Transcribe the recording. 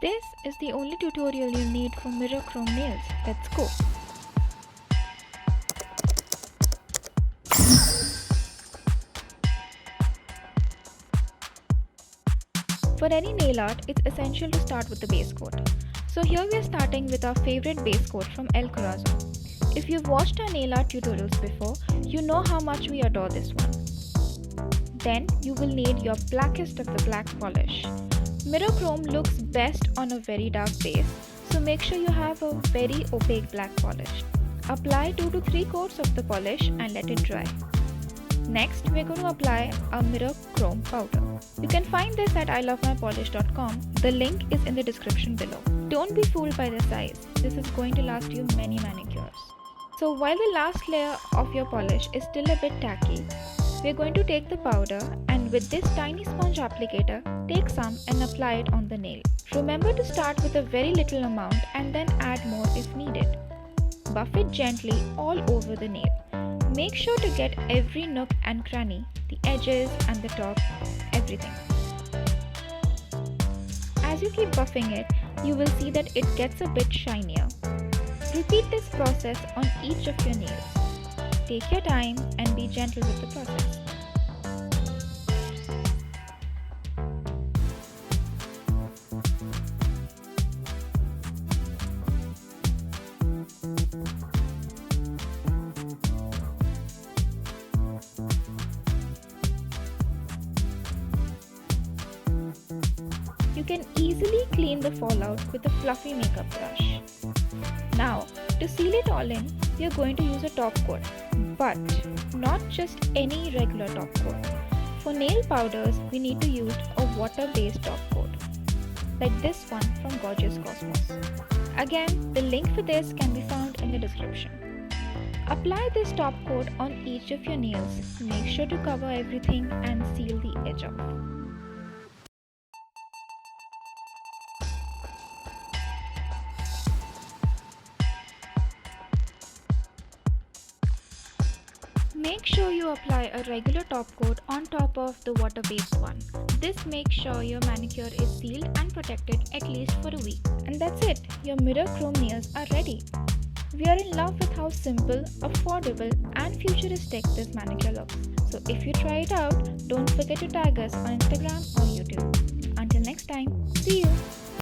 This is the only tutorial you need for mirror chrome nails. Let's go! For any nail art, it's essential to start with the base coat. So here we are starting with our favorite base coat from El Corazon. If you've watched our nail art tutorials before, you know how much we adore this one. Then you will need your blackest of the black polish. Mirror chrome looks best on a very dark base, so make sure you have a very opaque black polish. Apply 2 to 3 coats of the polish and let it dry. Next, we're going to apply our mirror chrome powder. You can find this at ILMPpolish.com. The link is in the description below. Don't be fooled by the size. This is going to last you many manicures. So while the last layer of your polish is still a bit tacky, we're going to take the powder and with this tiny sponge applicator, take some and apply it on the nail. Remember to start with a very little amount and then add more if needed. Buff it gently all over the nail. Make sure to get every nook and cranny, the edges and the top, everything. As you keep buffing it, you will see that it gets a bit shinier. Repeat this process on each of your nails. Take your time and be gentle with the process. You can easily clean the fallout with a fluffy makeup brush. Now, to seal it all in, we are going to use a top coat, but not just any regular top coat. For nail powders, we need to use a water-based top coat, like this one from Gorgeous Cosmos. Again, the link for this can be found in the description. Apply this top coat on each of your nails. Make sure to cover everything and seal the edge off. Make sure you apply a regular top coat on top of the water-based one. This makes sure your manicure is sealed and protected at least for a week. And that's it, your mirror chrome nails are ready. We are in love with how simple, affordable and futuristic this manicure looks. So if you try it out, don't forget to tag us on Instagram or YouTube. Until next time, see you!